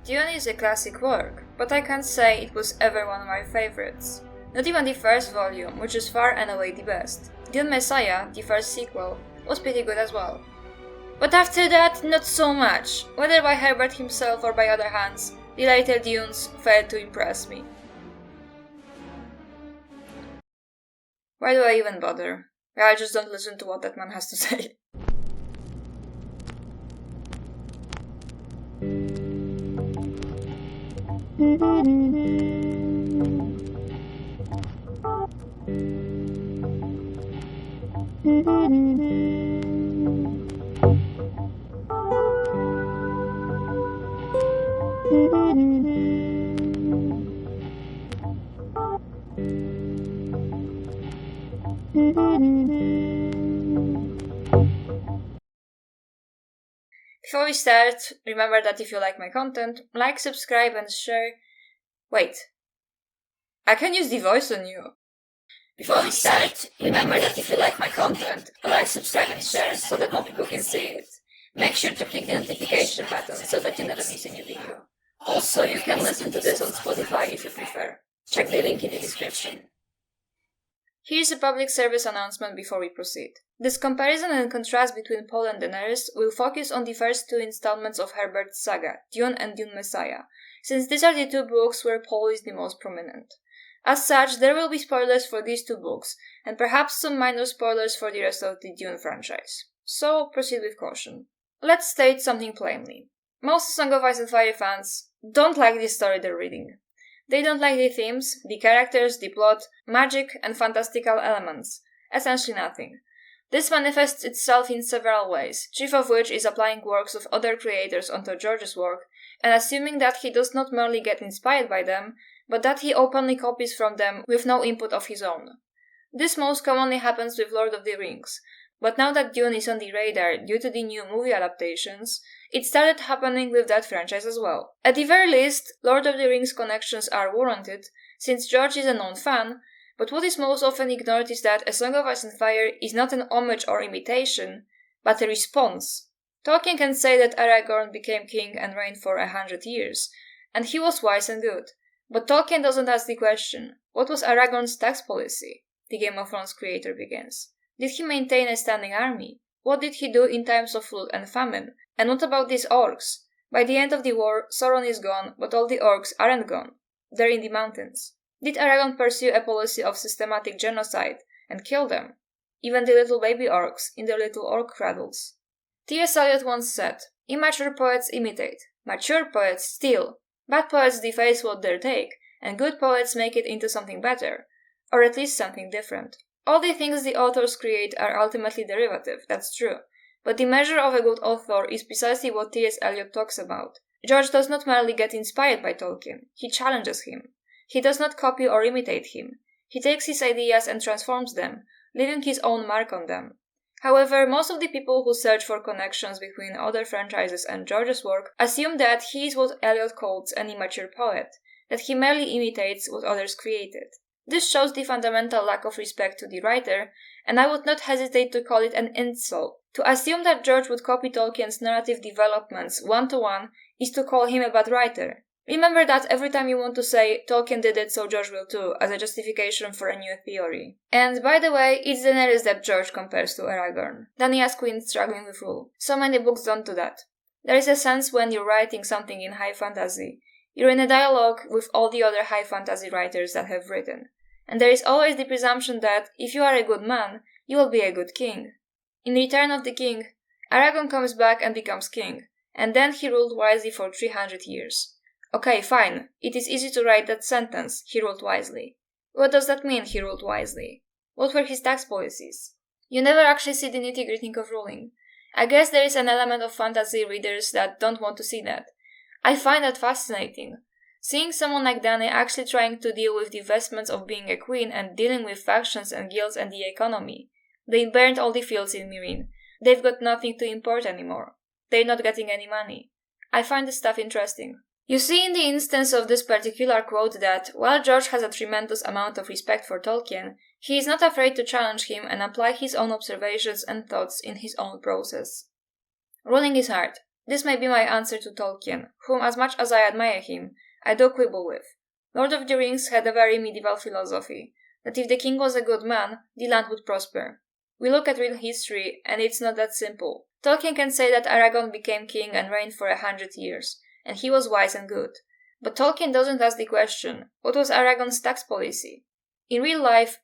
Dune is a classic work, but I can't say it was ever one of my favorites. Not even the first volume, which is far and away the best. Dune Mhysa, the first sequel, was pretty good as well. But after that, not so much, whether by Herbert himself or by other hands, the later Dunes failed to impress me. Why do I even bother? I just don't listen to what that man has to say. Before we start, remember that if you like my content, like, subscribe and share. Wait. I can use the voice on you. Before we start, remember that if you like my content, like, subscribe and share so that more people can see it. Make sure to click the notification button so that you never miss a new video. Also, you can listen to this on Spotify if you prefer. Check the link in the description. Here's a public service announcement before we proceed. This comparison and contrast between Paul and Daenerys will focus on the first two installments of Herbert's saga, Dune and Dune Mhysa, since these are the two books where Paul is the most prominent. As such, there will be spoilers for these two books, and perhaps some minor spoilers for the rest of the Dune franchise. So, proceed with caution. Let's state something plainly. Most Song of Ice and Fire fans don't like the story they're reading. They don't like the themes, the characters, the plot, magic, and fantastical elements. Essentially nothing. This manifests itself in several ways, chief of which is applying works of other creators onto George's work, and assuming that he does not merely get inspired by them, but that he openly copies from them with no input of his own. This most commonly happens with Lord of the Rings, but now that Dune is on the radar due to the new movie adaptations, it started happening with that franchise as well. At the very least, Lord of the Rings connections are warranted, since George is a known fan, but what is most often ignored is that A Song of Ice and Fire is not an homage or imitation, but a response. Tolkien can say that Aragorn became king and reigned for 100 years, and he was wise and good. But Tolkien doesn't ask the question, what was Aragorn's tax policy? The Game of Thrones creator begins. Did he maintain a standing army? What did he do in times of flood and famine? And what about these orcs? By the end of the war, Sauron is gone, but all the orcs aren't gone. They're in the mountains. Did Aragorn pursue a policy of systematic genocide and kill them? Even the little baby orcs in their little orc cradles. T.S. Eliot once said, "Immature poets imitate, mature poets steal. Bad poets deface what they take, and good poets make it into something better, or at least something different." All the things the authors create are ultimately derivative, that's true, but the measure of a good author is precisely what T.S. Eliot talks about. George does not merely get inspired by Tolkien, he challenges him. He does not copy or imitate him. He takes his ideas and transforms them, leaving his own mark on them. However, most of the people who search for connections between other franchises and George's work assume that he is what Eliot calls an immature poet, that he merely imitates what others created. This shows the fundamental lack of respect to the writer, and I would not hesitate to call it an insult. To assume that George would copy Tolkien's narrative developments one-to-one is to call him a bad writer. Remember that every time you want to say, Tolkien did it so George will too, as a justification for a new theory. And by the way, it's Daenerys that George compares to Aragorn. Dany as queen struggling with rule. So many books don't do that. There is a sense when you're writing something in high fantasy, you're in a dialogue with all the other high fantasy writers that have written. And there is always the presumption that, if you are a good man, you will be a good king. In Return of the King, Aragorn comes back and becomes king, and then he ruled wisely for 300 years. Okay, fine, it is easy to write that sentence, he ruled wisely. What does that mean, he ruled wisely? What were his tax policies? You never actually see the nitty-gritty of ruling. I guess there is an element of fantasy readers that don't want to see that. I find that fascinating. Seeing someone like Dany actually trying to deal with the vestments of being a queen and dealing with factions and guilds and the economy. They burned all the fields in Meereen. They've got nothing to import anymore. They're not getting any money. I find this stuff interesting. You see in the instance of this particular quote that, while George has a tremendous amount of respect for Tolkien, he is not afraid to challenge him and apply his own observations and thoughts in his own process. Ruling is hard. This may be my answer to Tolkien, whom as much as I admire him, I do quibble with. Lord of the Rings had a very medieval philosophy, that if the king was a good man, the land would prosper. We look at real history, and it's not that simple. Tolkien can say that Aragorn became king and reigned for 100 years, and he was wise and good. But Tolkien doesn't ask the question, what was Aragorn's tax policy? In real life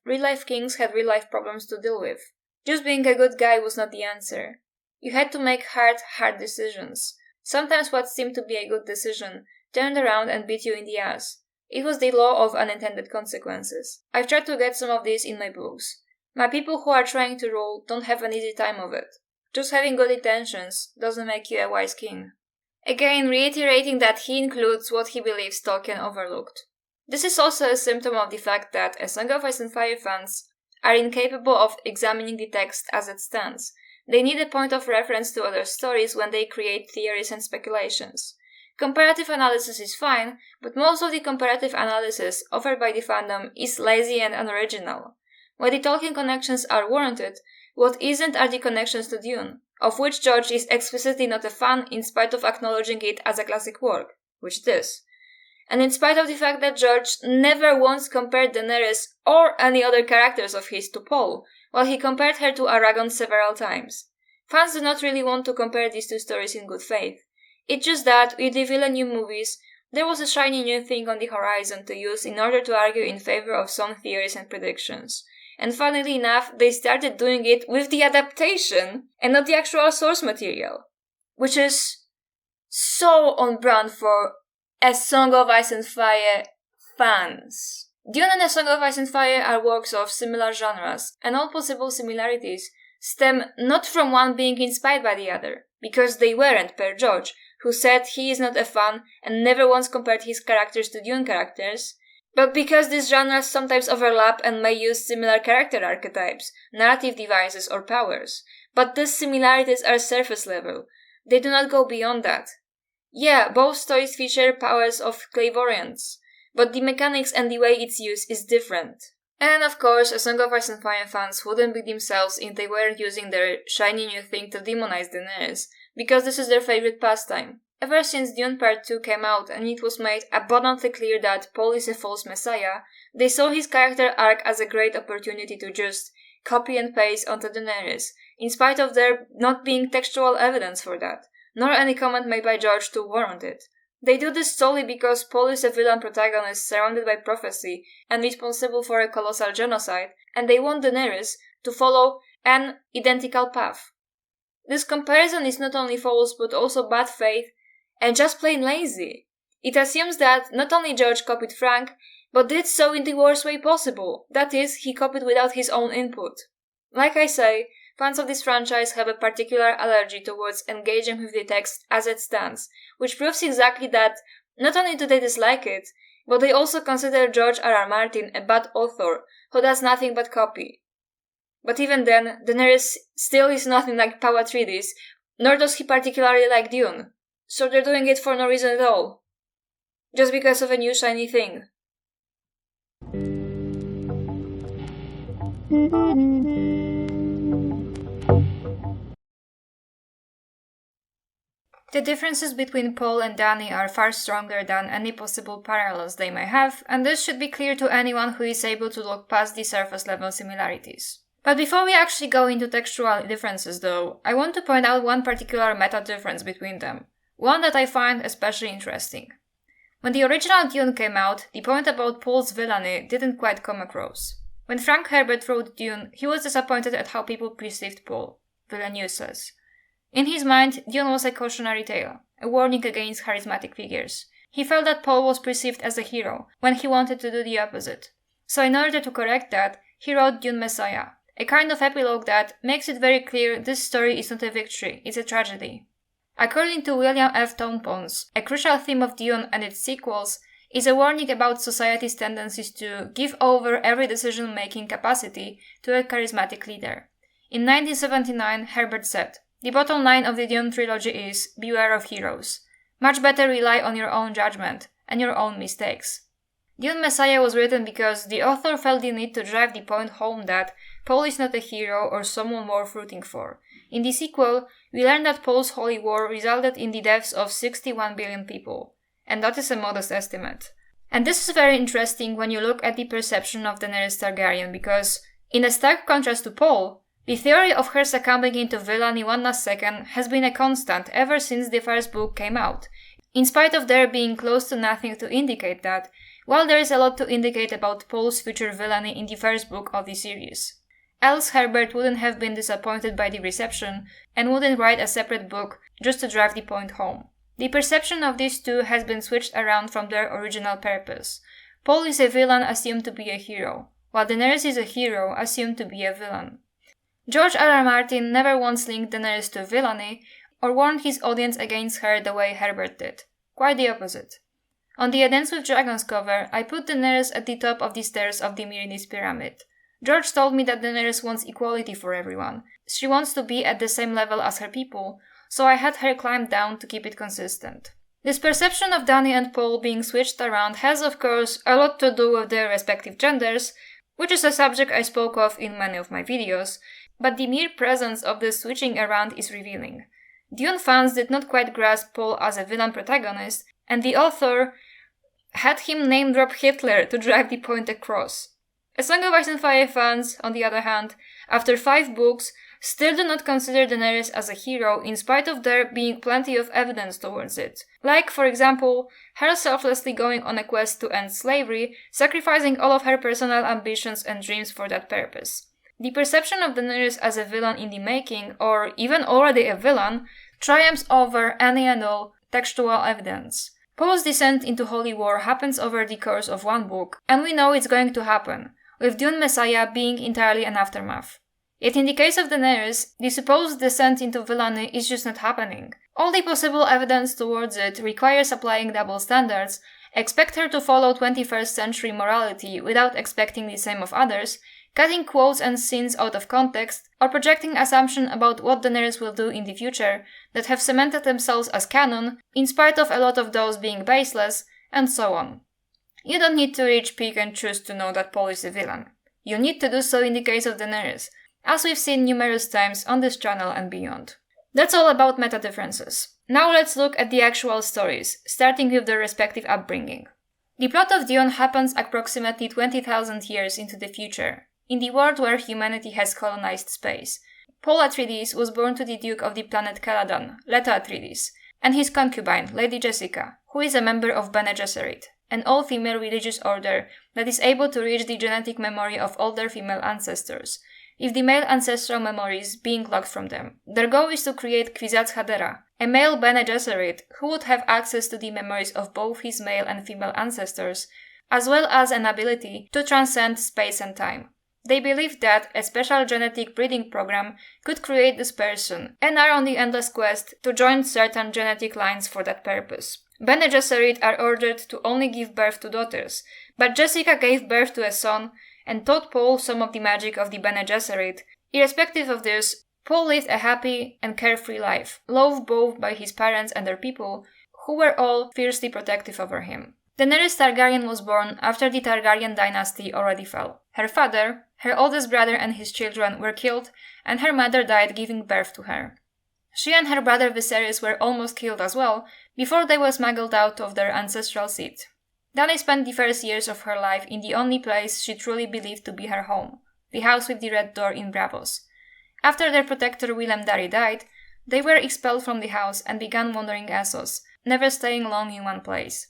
kings had real-life problems to deal with. Just being a good guy was not the answer. You had to make hard decisions. Sometimes what seemed to be a good decision turned around and bit you in the ass. It was the law of unintended consequences. I've tried to get some of this in my books. My people who are trying to rule don't have an easy time of it. Just having good intentions doesn't make you a wise king. Again, reiterating that he includes what he believes Tolkien overlooked. This is also a symptom of the fact that A Song of Ice and Fire fans are incapable of examining the text as it stands. They need a point of reference to other stories when they create theories and speculations. Comparative analysis is fine, but most of the comparative analysis offered by the fandom is lazy and unoriginal. While the Tolkien connections are warranted, what isn't are the connections to Dune, of which George is explicitly not a fan in spite of acknowledging it as a classic work, which it is. And in spite of the fact that George never once compared Daenerys or any other characters of his to Paul, while he compared her to Aragorn several times. Fans do not really want to compare these two stories in good faith. It's just that, with the Villeneuve movies, there was a shiny new thing on the horizon to use in order to argue in favor of some theories and predictions. And funnily enough, they started doing it with the adaptation and not the actual source material. Which is so on brand for A Song of Ice and Fire fans. Dune and A Song of Ice and Fire are works of similar genres, and all possible similarities stem not from one being inspired by the other, because they weren't, per George, who said he is not a fan and never once compared his characters to Dune characters, but because these genres sometimes overlap and may use similar character archetypes, narrative devices or powers, but these similarities are surface level. They do not go beyond that. Yeah, both stories feature powers of clairvoyance, but the mechanics and the way it's used is different. And of course, A Song of Ice and Fire fans wouldn't be themselves if they weren't using their shiny new thing to demonize Daenerys, because this is their favorite pastime. Ever since Dune Part 2 came out and it was made abundantly clear that Paul is a false messiah, they saw his character arc as a great opportunity to just copy and paste onto Daenerys, in spite of there not being textual evidence for that, nor any comment made by George to warrant it. They do this solely because Paul is a villain protagonist surrounded by prophecy and responsible for a colossal genocide, and they want Daenerys to follow an identical path. This comparison is not only false but also bad faith and just plain lazy. It assumes that not only George copied Frank, but did so in the worst way possible, that is, he copied without his own input. Like I say, fans of this franchise have a particular allergy towards engaging with the text as it stands, which proves exactly that not only do they dislike it, but they also consider George R.R. Martin a bad author who does nothing but copy. But even then, Daenerys still is nothing like Poe Atreides, nor does he particularly like Dune. So they're doing it for no reason at all. Just because of a new shiny thing. The differences between Paul and Dany are far stronger than any possible parallels they may have, and this should be clear to anyone who is able to look past the surface level similarities. But before we actually go into textual differences though, I want to point out one particular meta difference between them, one that I find especially interesting. When the original Dune came out, the point about Paul's villainy didn't quite come across. When Frank Herbert wrote Dune, he was disappointed at how people perceived Paul, Villeneuve says. In his mind, Dune was a cautionary tale, a warning against charismatic figures. He felt that Paul was perceived as a hero, when he wanted to do the opposite. So in order to correct that, he wrote Dune Messiah, a kind of epilogue that makes it very clear this story is not a victory, it's a tragedy. According to William F. Touponce, a crucial theme of Dune and its sequels is a warning about society's tendencies to give over every decision-making capacity to a charismatic leader. In 1979, Herbert said, "The bottom line of the Dune trilogy is, beware of heroes. Much better rely on your own judgment and your own mistakes." Dune Messiah was written because the author felt the need to drive the point home that Paul is not a hero or someone worth rooting for. In the sequel, we learn that Paul's holy war resulted in the deaths of 61 billion people, and that is a modest estimate. And this is very interesting when you look at the perception of Daenerys Targaryen, because, in a stark contrast to Paul, the theory of her succumbing into villainy one last second has been a constant ever since the first book came out, in spite of there being close to nothing to indicate that, while there is a lot to indicate about Paul's future villainy in the first book of the series. Else Herbert wouldn't have been disappointed by the reception and wouldn't write a separate book just to drive the point home. The perception of these two has been switched around from their original purpose. Paul is a villain assumed to be a hero, while Daenerys is a hero assumed to be a villain. George R.R. Martin never once linked Daenerys to villainy or warned his audience against her the way Herbert did. Quite the opposite. On the A Dance with Dragons cover, I put Daenerys at the top of the stairs of the Myrini's pyramid. George told me that Daenerys wants equality for everyone. She wants to be at the same level as her people, so I had her climb down to keep it consistent. This perception of Dany and Paul being switched around has of course a lot to do with their respective genders, which is a subject I spoke of in many of my videos, but the mere presence of this switching around is revealing. Dune fans did not quite grasp Paul as a villain protagonist, and the author had him name-drop Hitler to drive the point across. A Song of Ice and Fire fans, on the other hand, after 5 books, still do not consider Daenerys as a hero in spite of there being plenty of evidence towards it. Like, for example, her selflessly going on a quest to end slavery, sacrificing all of her personal ambitions and dreams for that purpose. The perception of Daenerys as a villain in the making, or even already a villain, triumphs over any and all textual evidence. Paul's descent into holy war happens over the course of 1 book, and we know it's going to happen, with Dune Messiah being entirely an aftermath. Yet in the case of Daenerys, the supposed descent into villainy is just not happening. All the possible evidence towards it requires applying double standards, expect her to follow 21st century morality without expecting the same of others, cutting quotes and scenes out of context, or projecting assumptions about what Daenerys will do in the future that have cemented themselves as canon, in spite of a lot of those being baseless, and so on. You don't need to reach pick and choose to know that Paul is a villain. You need to do so in the case of Daenerys, as we've seen numerous times on this channel and beyond. That's all about meta differences. Now let's look at the actual stories, starting with their respective upbringing. The plot of Dune happens approximately 20,000 years into the future, in the world where humanity has colonized space. Paul Atreides was born to the Duke of the planet Caladan, Leto Atreides, and his concubine, Lady Jessica, who is a member of Bene Gesserit, an all-female religious order that is able to reach the genetic memory of all their female ancestors, if the male ancestral memories being locked from them. Their goal is to create Kwisatz Haderach, a male Bene Gesserit who would have access to the memories of both his male and female ancestors, as well as an ability to transcend space and time. They believe that a special genetic breeding program could create this person, and are on the endless quest to join certain genetic lines for that purpose. Bene Gesserit are ordered to only give birth to daughters, but Jessica gave birth to a son and taught Paul some of the magic of the Bene Gesserit. Irrespective of this, Paul lived a happy and carefree life, loved both by his parents and their people, who were all fiercely protective over him. Daenerys Targaryen was born after the Targaryen dynasty already fell. Her father, her oldest brother and his children were killed, and her mother died giving birth to her. She and her brother Viserys were almost killed as well, before they were smuggled out of their ancestral seat. Dany spent the first years of her life in the only place she truly believed to be her home, the house with the red door in Braavos. After their protector Willem Darry died, they were expelled from the house and began wandering Essos, never staying long in one place.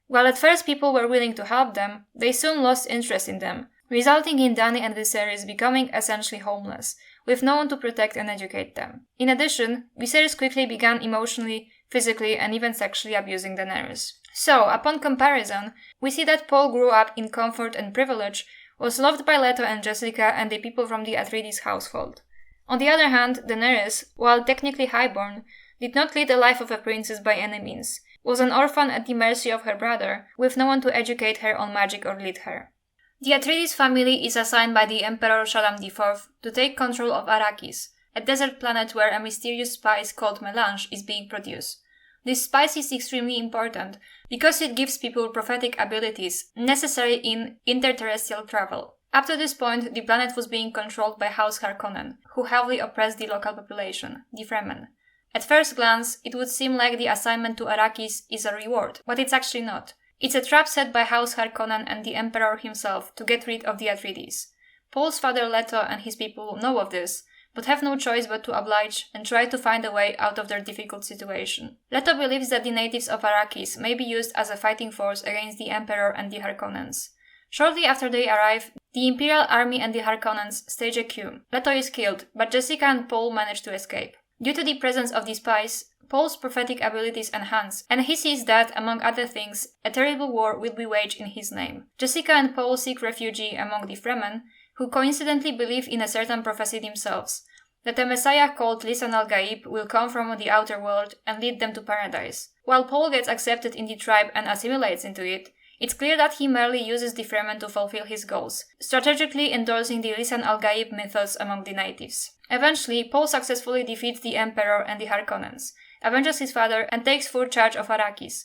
While at first people were willing to help them, they soon lost interest in them, resulting in Dany and Viserys becoming essentially homeless, with no one to protect and educate them. In addition, Viserys quickly began emotionally, physically, and even sexually abusing Daenerys. So, upon comparison, we see that Paul grew up in comfort and privilege, was loved by Leto and Jessica and the people from the Atreides household. On the other hand, Daenerys, while technically highborn, did not lead the life of a princess by any means, was an orphan at the mercy of her brother, with no one to educate her on magic or lead her. The Atreides family is assigned by the Emperor Shaddam IV to take control of Arrakis, a desert planet where a mysterious spice called melange is being produced. This spice is extremely important because it gives people prophetic abilities necessary in interterrestrial travel. Up to this point, the planet was being controlled by House Harkonnen, who heavily oppressed the local population, the Fremen. At first glance, it would seem like the assignment to Arrakis is a reward, but it's actually not. It's a trap set by House Harkonnen and the Emperor himself to get rid of the Atreides. Paul's father Leto and his people know of this, but have no choice but to oblige and try to find a way out of their difficult situation. Leto believes that the natives of Arrakis may be used as a fighting force against the Emperor and the Harkonnens. Shortly after they arrive, the Imperial Army and the Harkonnens stage a coup. Leto is killed, but Jessica and Paul manage to escape. Due to the presence of the spies, Paul's prophetic abilities enhance, and he sees that, among other things, a terrible war will be waged in his name. Jessica and Paul seek refuge among the Fremen, who coincidentally believe in a certain prophecy themselves, that a messiah called Lisan al-Gaib will come from the outer world and lead them to paradise. While Paul gets accepted in the tribe and assimilates into it, it's clear that he merely uses the Fremen to fulfill his goals, strategically endorsing the Lisan al-Gaib mythos among the natives. Eventually, Paul successfully defeats the Emperor and the Harkonnens, avenges his father, and takes full charge of Arrakis,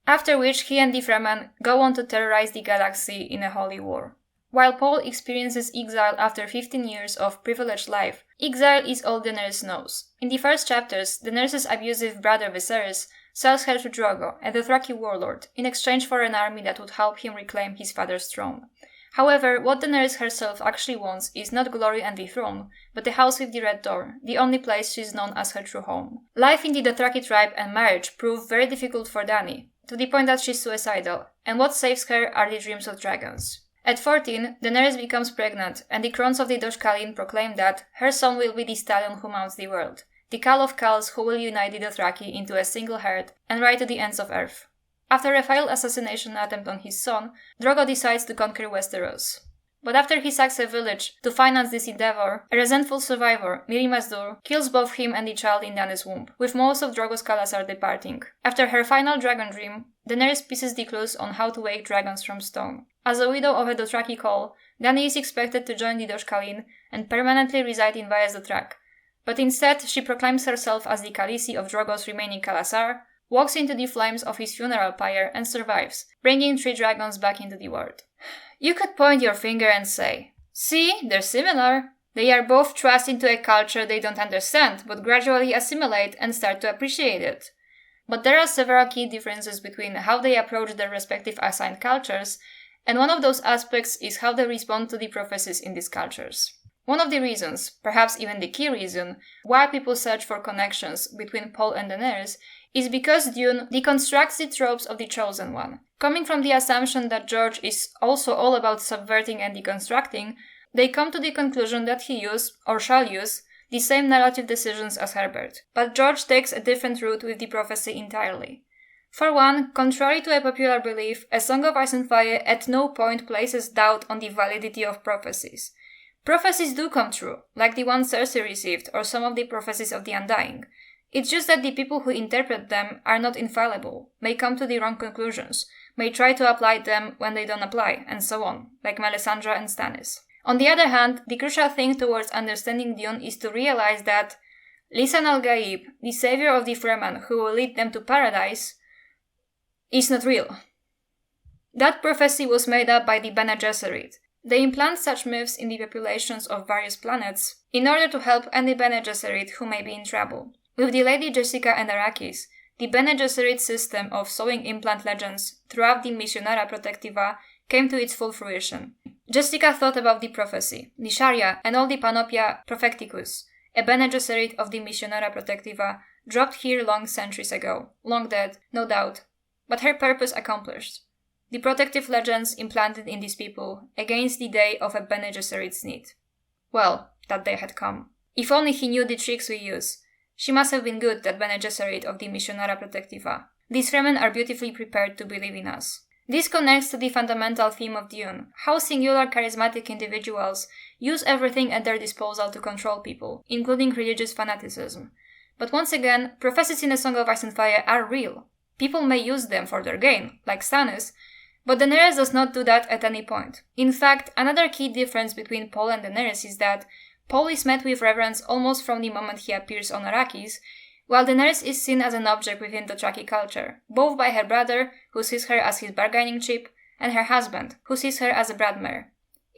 after which he and the Fremen go on to terrorize the galaxy in a holy war. While Paul experiences exile after 15 years of privileged life, exile is all Daenerys knows. In the first chapters, Daenerys' abusive brother Viserys sells her to Drogo, a Dothraki warlord, in exchange for an army that would help him reclaim his father's throne. However, what Daenerys herself actually wants is not glory and the throne, but the house with the red door, the only place she's known as her true home. Life in the Dothraki tribe and marriage prove very difficult for Dany, to the point that she's suicidal, and what saves her are the dreams of dragons. At 14, Daenerys becomes pregnant, and the crowns of the Doshkalin proclaim that her son will be the stallion who mounts the world, the Khal of Khals who will unite the Dothraki into a single herd and ride to the ends of earth. After a failed assassination attempt on his son, Drogo decides to conquer Westeros. But after he sacks a village to finance this endeavor, a resentful survivor, Miri Mazdur, kills both him and the child in Dany's womb, with most of Drogo's Khalasar departing. After her final dragon dream, Daenerys pieces the clues on how to wake dragons from stone. As a widow of a Dothraki Khal, Dany is expected to join the Doshkalin and permanently reside in Vaes Dothrak. But instead, she proclaims herself as the Khaleesi of Drogo's remaining Khalasar, walks into the flames of his funeral pyre and survives, bringing 3 dragons back into the world. You could point your finger and say, see, they're similar. They are both thrust into a culture they don't understand, but gradually assimilate and start to appreciate it. But there are several key differences between how they approach their respective assigned cultures, and one of those aspects is how they respond to the prophecies in these cultures. One of the reasons, perhaps even the key reason, why people search for connections between Paul and Daenerys is because Dune deconstructs the tropes of the Chosen One. Coming from the assumption that George is also all about subverting and deconstructing, they come to the conclusion that he used, or shall use, the same narrative decisions as Herbert. But George takes a different route with the prophecy entirely. For one, contrary to a popular belief, A Song of Ice and Fire at no point places doubt on the validity of prophecies. Prophecies do come true, like the one Cersei received or some of the prophecies of the Undying. It's just that the people who interpret them are not infallible, may come to the wrong conclusions, may try to apply them when they don't apply, and so on, like Melisandre and Stannis. On the other hand, the crucial thing towards understanding Dune is to realize that Lisan al-Gaib, the savior of the Fremen who will lead them to paradise, is not real. That prophecy was made up by the Bene Gesserit. They implant such myths in the populations of various planets in order to help any Bene Gesserit who may be in trouble. With the Lady Jessica and Arrakis, the Bene Gesserit system of sowing implant legends throughout the Missionara Protectiva came to its full fruition. Jessica thought about the prophecy, the Sharia, and all the Panoplia Prophecticus, a Bene Gesserit of the Missionara Protectiva, dropped here long centuries ago, long dead, no doubt, but her purpose accomplished. The protective legends implanted in these people against the day of a Bene Gesserit's need. Well, that day had come. If only he knew the tricks we use. She must have been good, that Bene Gesserit of the Missionara Protectiva. These Fremen are beautifully prepared to believe in us. This connects to the fundamental theme of Dune, how singular charismatic individuals use everything at their disposal to control people, including religious fanaticism. But once again, prophecies in A Song of Ice and Fire are real. People may use them for their gain, like Stannis, but Daenerys does not do that at any point. In fact, another key difference between Paul and Daenerys is that Paul is met with reverence almost from the moment he appears on Arrakis, while Daenerys is seen as an object within Dothraki culture, both by her brother, who sees her as his bargaining chip, and her husband, who sees her as a bradmare.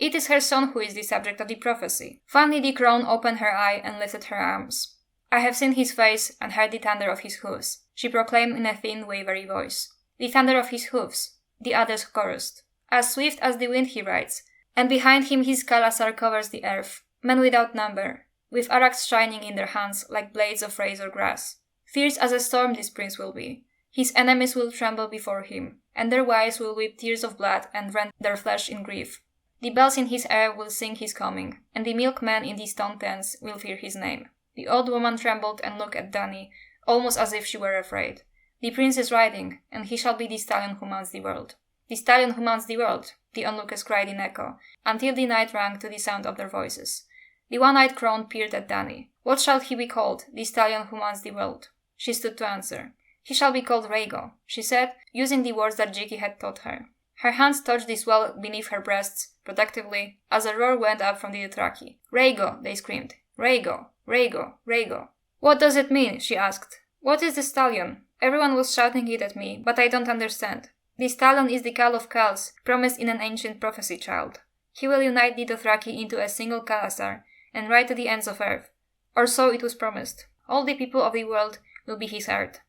It is her son who is the subject of the prophecy. Finally the crone opened her eye and lifted her arms. I have seen his face and heard the thunder of his hoofs, she proclaimed in a thin, wavery voice. The thunder of his hoofs, the others chorused. As swift as the wind he rides, and behind him his calasar covers the earth, men without number, with araks shining in their hands like blades of razor grass. Fierce as a storm this prince will be. His enemies will tremble before him, and their wives will weep tears of blood and rend their flesh in grief. The bells in his air will sing his coming, and the milkmen in the stone pens will fear his name. The old woman trembled and looked at Dany, almost as if she were afraid. The prince is riding, and he shall be the stallion who mounts the world. The stallion who mounts the world, the onlookers cried in echo, until the night rang to the sound of their voices. The one-eyed crone peered at Dany. What shall he be called, the stallion who mounts the world? She stood to answer. He shall be called Rhaego, she said, using the words that Jiki had taught her. Her hands touched the swell beneath her breasts, protectively, as a roar went up from the Dothraki. Rhaego, they screamed. Rhaego, Rhaego, Rhaego. What does it mean? She asked. What is the stallion? Everyone was shouting it at me, but I don't understand. The stallion is the Khal of Khals, promised in an ancient prophecy, child. He will unite the Dothraki into a single Khalasar, and ride to the ends of earth. Or so it was promised. All the people of the world will be his heart.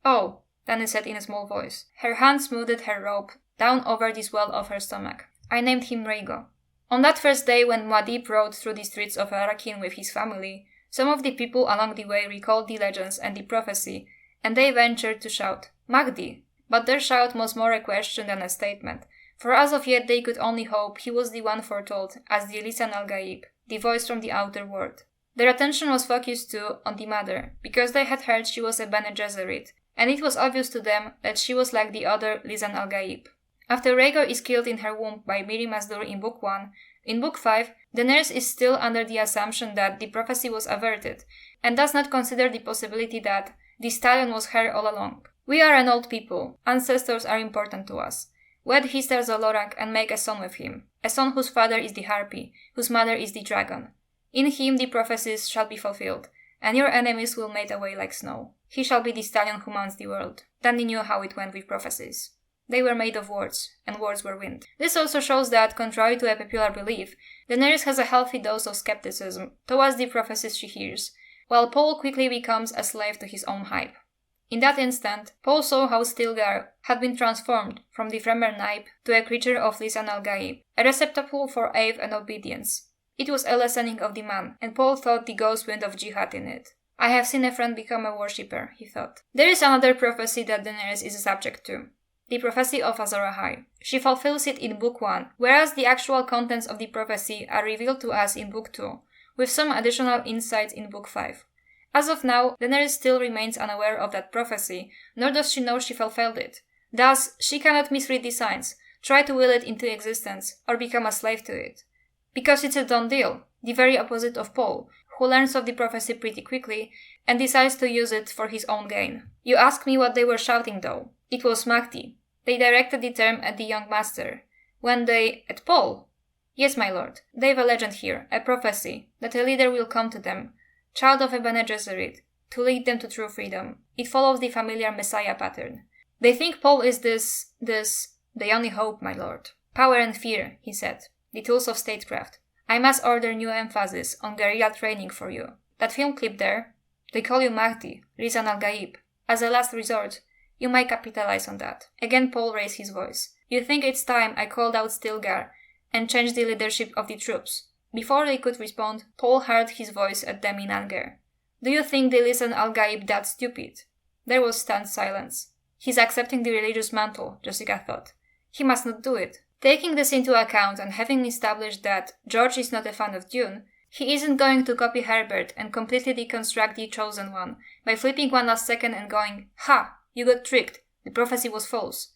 Oh, Dany said in a small voice. Her hand smoothed her robe down over the swell of her stomach. I named him Rhaego. On that first day when Mahdi rode through the streets of Arakin with his family, some of the people along the way recalled the legends and the prophecy, and they ventured to shout, Mahdi! But their shout was more a question than a statement, for as of yet they could only hope he was the one foretold as the Lisan al-Gaib, the voice from the outer world. Their attention was focused too on the mother, because they had heard she was a Bene Gesserit, and it was obvious to them that she was like the other Lisan al-Gaib. After Rhaego is killed in her womb by Miri Mazdur in Book 1, in Book 5, Daenerys is still under the assumption that the prophecy was averted, and does not consider the possibility that the stallion was her all along. We are an old people. Ancestors are important to us. Wed Histar Zolorak and make a son with him, a son whose father is the harpy, whose mother is the dragon. In him the prophecies shall be fulfilled, and your enemies will melt away like snow. He shall be the stallion who mounts the world. Dany knew how it went with prophecies. They were made of words, and words were wind. This also shows that, contrary to a popular belief, Daenerys has a healthy dose of skepticism towards the prophecies she hears, while Paul quickly becomes a slave to his own hype. In that instant, Paul saw how Stilgar had been transformed from the Fremer Nype to a creature of Lisan al-Gaib, a receptacle for awe and obedience. It was a lessening of the man, and Paul thought the ghost wind of jihad in it. I have seen a friend become a worshipper, he thought. There is another prophecy that Daenerys is subject to. The prophecy of Azor Ahai. She fulfills it in Book 1, whereas the actual contents of the prophecy are revealed to us in Book 2, with some additional insights in Book 5. As of now, Daenerys still remains unaware of that prophecy, nor does she know she fulfilled it. Thus, she cannot misread the signs, try to will it into existence, or become a slave to it. Because it's a done deal, the very opposite of Paul, who learns of the prophecy pretty quickly, and decides to use it for his own gain. You ask me what they were shouting though. It was Mahdi. They directed the term at the young master. When they... at Paul? Yes, my lord. They've a legend here, a prophecy, that a leader will come to them, child of a Bene Gesserit, to lead them to true freedom. It follows the familiar Messiah pattern. They think Paul is this... They only hope, my lord. Power and fear, he said. The tools of statecraft. I must order new emphasis on guerrilla training for you. That film clip there, they call you Mahdi, Lisan al-Gaib. As a last resort, you might capitalize on that. Again Paul raised his voice. You think it's time I called out Stilgar and changed the leadership of the troops? Before they could respond, Paul heard his voice at them in anger. Do you think they listen al-Gaib that stupid? There was stunned silence. He's accepting the religious mantle, Jessica thought. He must not do it. Taking this into account and having established that George is not a fan of Dune, he isn't going to copy Herbert and completely deconstruct the Chosen One by flipping one last second and going, Ha! You got tricked. The prophecy was false.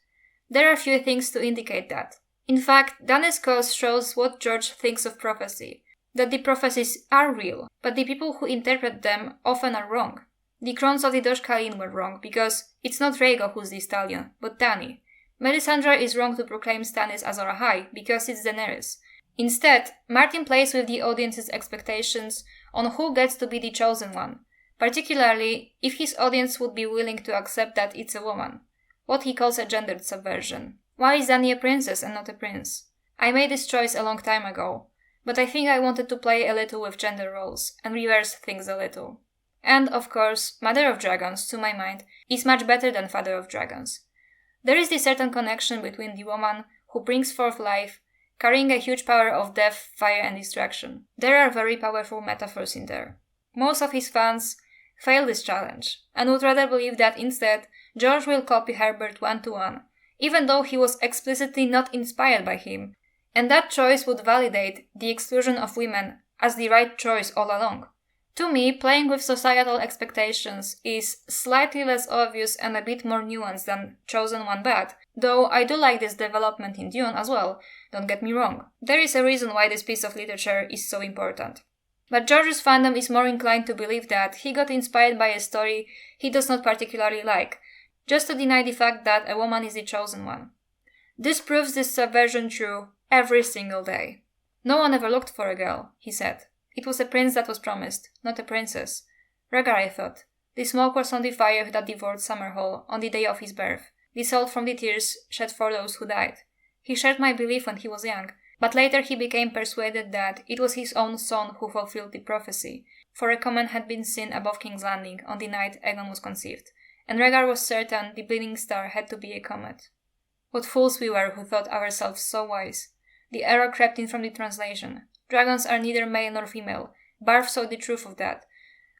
There are few things to indicate that. In fact, Dany's cause shows what George thinks of prophecy. That the prophecies are real, but the people who interpret them often are wrong. The crones of the Dosh Khaleen were wrong because it's not Rhaego who's the stallion, but Dany. Melisandre is wrong to proclaim Stannis Azor Ahai because it's Daenerys. Instead, Martin plays with the audience's expectations on who gets to be the chosen one, particularly if his audience would be willing to accept that it's a woman, what he calls a gendered subversion. Why is Dany a princess and not a prince? I made this choice a long time ago, but I think I wanted to play a little with gender roles and reverse things a little. And, of course, Mother of Dragons, to my mind, is much better than Father of Dragons. There is this certain connection between the woman who brings forth life, carrying a huge power of death, fire and destruction. There are very powerful metaphors in there. Most of his fans fail this challenge, and would rather believe that instead George will copy Herbert 1-1, even though he was explicitly not inspired by him, and that choice would validate the exclusion of women as the right choice all along. To me, playing with societal expectations is slightly less obvious and a bit more nuanced than Chosen One Bad, though I do like this development in Dune as well, don't get me wrong. There is a reason why this piece of literature is so important. But George's fandom is more inclined to believe that he got inspired by a story he does not particularly like, just to deny the fact that a woman is the chosen one. This proves this subversion true every single day. No one ever looked for a girl, he said. It was a prince that was promised, not a princess. Rhaegar, I thought. The smoke was on the fire that devoured Summerhall on the day of his birth, the salt from the tears shed for those who died. He shared my belief when he was young, but later he became persuaded that it was his own son who fulfilled the prophecy, for a comet had been seen above King's Landing on the night Aegon was conceived, and Rhaegar was certain the bleeding star had to be a comet. What fools we were who thought ourselves so wise. The error crept in from the translation. Dragons are neither male nor female. Barth saw the truth of that.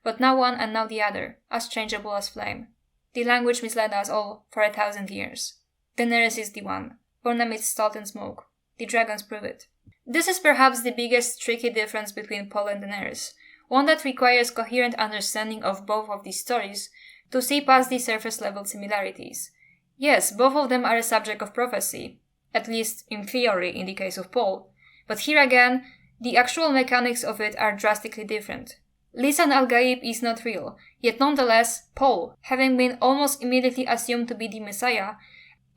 But now one and now the other, as changeable as flame. The language misled us all for 1,000 years. Daenerys is the one, born amidst salt and smoke. The dragons prove it. This is perhaps the biggest tricky difference between Paul and Daenerys, one that requires coherent understanding of both of these stories to see past the surface level similarities. Yes, both of them are a subject of prophecy, at least in theory in the case of Paul, but here again, the actual mechanics of it are drastically different. Lisan al-Gaib is not real, yet nonetheless, Paul, having been almost immediately assumed to be the Messiah,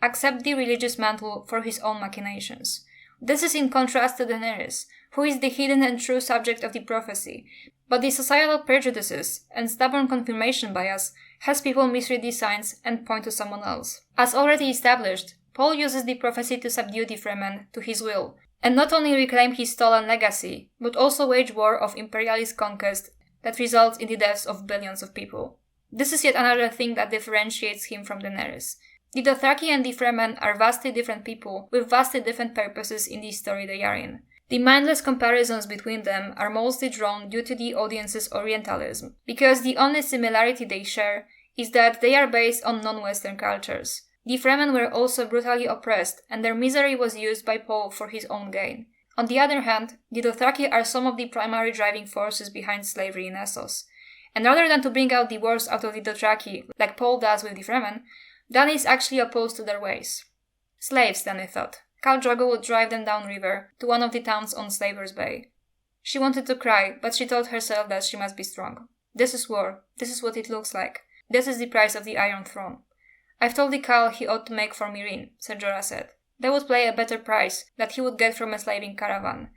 accepts the religious mantle for his own machinations. This is in contrast to Daenerys, who is the hidden and true subject of the prophecy, but the societal prejudices and stubborn confirmation bias has people misread the signs and point to someone else. As already established, Paul uses the prophecy to subdue the Fremen to his will, and not only reclaim his stolen legacy, but also wage war of imperialist conquest that results in the deaths of billions of people. This is yet another thing that differentiates him from Daenerys. The Dothraki and the Fremen are vastly different people with vastly different purposes in the story they are in. The mindless comparisons between them are mostly drawn due to the audience's Orientalism, because the only similarity they share is that they are based on non-Western cultures. The Fremen were also brutally oppressed, and their misery was used by Paul for his own gain. On the other hand, the Dothraki are some of the primary driving forces behind slavery in Essos. And rather than to bring out the worst out of the Dothraki, like Paul does with the Fremen, Dany is actually opposed to their ways. Slaves, Dany thought. Khal Drogo would drive them downriver to one of the towns on Slaver's Bay. She wanted to cry, but she told herself that she must be strong. This is war. This is what it looks like. This is the price of the Iron Throne. I've told the Khal he ought to make for Meereen, Ser Jorah said. They would pay a better price that he would get from a slaving caravan.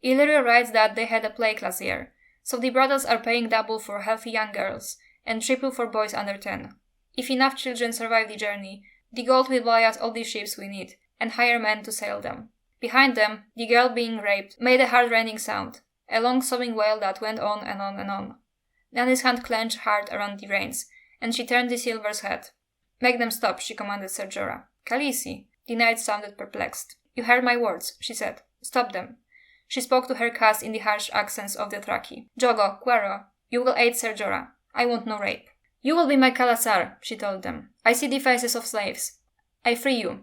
Illyrio writes that they had a plague last year, so the brothels are paying double for healthy young girls, and triple for boys under 10. If enough children survive the journey, the gold will buy us all the ships we need, and hire men to sail them. Behind them, the girl being raped made a heart-rending sound, a long sobbing wail that went on and on and on. Dany's hand clenched hard around the reins, and she turned the Silver's head. Make them stop, she commanded Ser Jorah. Khaleesi. The knight sounded perplexed. You heard my words, she said. Stop them. She spoke to her cast in the harsh accents of the Dothraki. Jogo, Quero, you will aid Ser Jorah. I want no rape. You will be my Khalasar, she told them. I see the faces of slaves. I free you.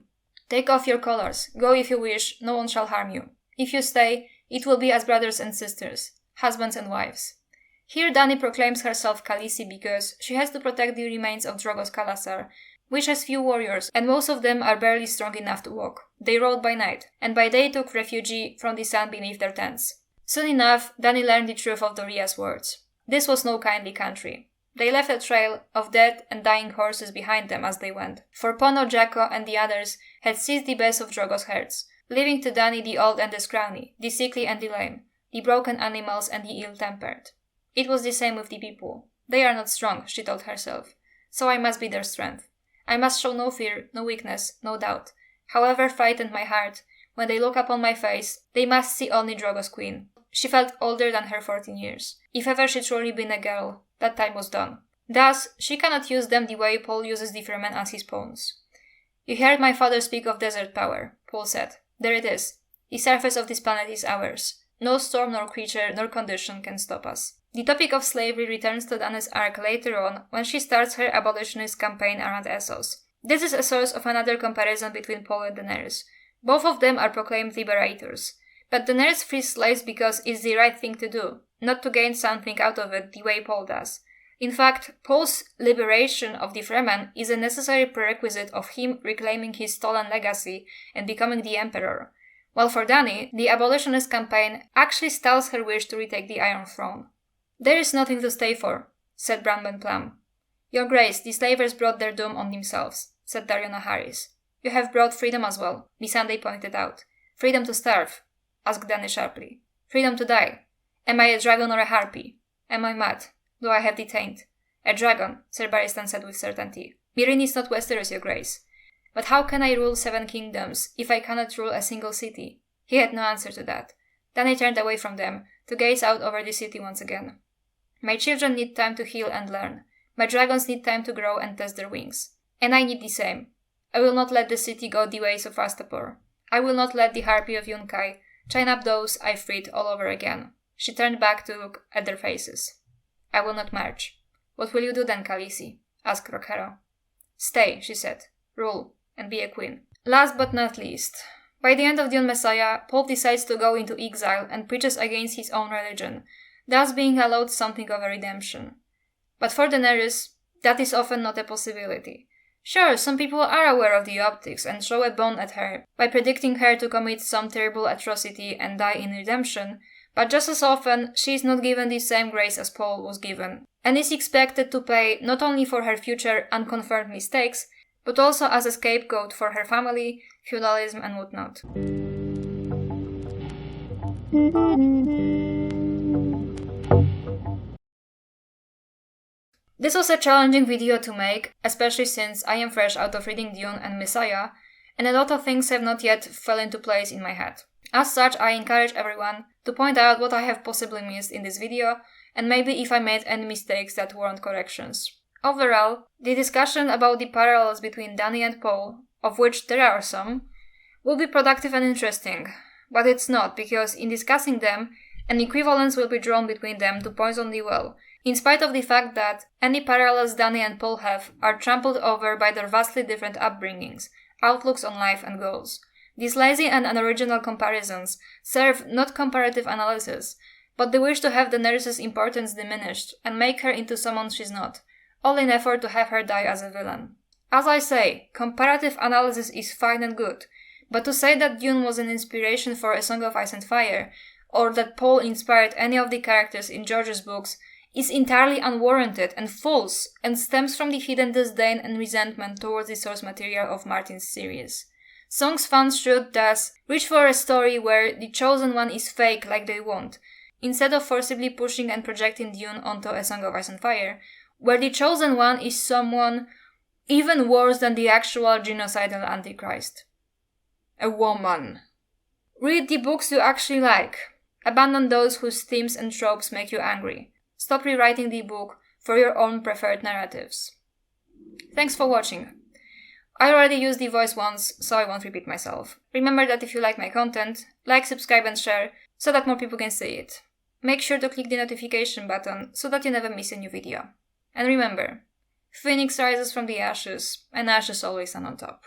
Take off your collars. Go if you wish, no one shall harm you. If you stay, it will be as brothers and sisters, husbands and wives. Here Dany proclaims herself Khaleesi because she has to protect the remains of Drogo's Khalasar, which has few warriors, and most of them are barely strong enough to walk. They rode by night, and by day took refuge from the sun beneath their tents. Soon enough, Dany learned the truth of Doria's words. This was no kindly country. They left a trail of dead and dying horses behind them as they went, for Pono, Jacko, and the others had seized the best of Drogo's herds, leaving to Dany the old and the scrawny, the sickly and the lame, the broken animals and the ill-tempered. It was the same with the people. They are not strong, she told herself, so I must be their strength. I must show no fear, no weakness, no doubt. However frightened my heart, When they look upon my face, they must see only Drogo's queen. She felt older than her 14 years. If ever she truly been a girl, that time was done. Thus, she cannot use them the way Paul uses the Fremen as his pawns. You heard my father speak of desert power, Paul said. There it is. The surface of this planet is ours. No storm nor creature nor condition can stop us. The topic of slavery returns to Dany's arc later on when she starts her abolitionist campaign around Essos. This is a source of another comparison between Paul and Daenerys. Both of them are proclaimed liberators. But Daenerys frees slaves because it's the right thing to do, not to gain something out of it the way Paul does. In fact, Paul's liberation of the Fremen is a necessary prerequisite of him reclaiming his stolen legacy and becoming the emperor, while for Dany, the abolitionist campaign actually stalls her wish to retake the Iron Throne. There is nothing to stay for, said Brandon Plum. Your Grace, the slavers brought their doom on themselves, said Dariona Harris. You have brought freedom as well, Missandei pointed out. Freedom to starve, asked Dany sharply. Freedom to die. Am I a dragon or a harpy? Am I mad? Do I have detained? A dragon, Sir Barristan said with certainty. Meereen is not Westeros, Your Grace. But how can I rule 7 kingdoms if I cannot rule a single city? He had no answer to that. Dany turned away from them, to gaze out over the city once again. My children need time to heal and learn. My dragons need time to grow and test their wings. And I need the same. I will not let the city go the ways of Astapor. I will not let the Harpy of Yunkai chain up those I freed all over again. She turned back to look at their faces. I will not march. What will you do then, Khaleesi? Asked Rokhero. Stay, she said. Rule, and be a queen. Last but not least, by the end of Dune Messiah, Paul decides to go into exile and preaches against his own religion, thus being allowed something of a redemption. But for Daenerys, that is often not a possibility. Sure, some people are aware of the optics and throw a bone at her by predicting her to commit some terrible atrocity and die in redemption, but just as often she is not given the same grace as Paul was given, and is expected to pay not only for her future unconfirmed mistakes, but also as a scapegoat for her family, feudalism and whatnot. This was a challenging video to make, especially since I am fresh out of reading Dune and Messiah, and a lot of things have not yet fell into place in my head. As such, I encourage everyone to point out what I have possibly missed in this video, and maybe if I made any mistakes that warrant corrections. Overall, the discussion about the parallels between Dany and Paul, of which there are some, will be productive and interesting, but it's not, because in discussing them, an equivalence will be drawn between them to poison the well, in spite of the fact that any parallels Dany and Paul have are trampled over by their vastly different upbringings, outlooks on life and goals. These lazy and unoriginal comparisons serve not comparative analysis, but the wish to have Daenerys' importance diminished and make her into someone she's not, all in effort to have her die as a villain. As I say, comparative analysis is fine and good, but to say that Dune was an inspiration for A Song of Ice and Fire, or that Paul inspired any of the characters in George's books, is entirely unwarranted and false, and stems from the hidden disdain and resentment towards the source material of Martin's series. Songs fans should, thus, reach for a story where the chosen one is fake like they want, instead of forcibly pushing and projecting Dune onto A Song of Ice and Fire, where the chosen one is someone even worse than the actual genocidal Antichrist. A woman. Read the books you actually like. Abandon those whose themes and tropes make you angry. Stop rewriting the book for your own preferred narratives. Thanks for watching. I already used the voice once, so I won't repeat myself. Remember that if you like my content, like, subscribe and share, so that more people can see it. Make sure to click the notification button so that you never miss a new video. And remember, Phoenix rises from the ashes, and ashes always stand on top.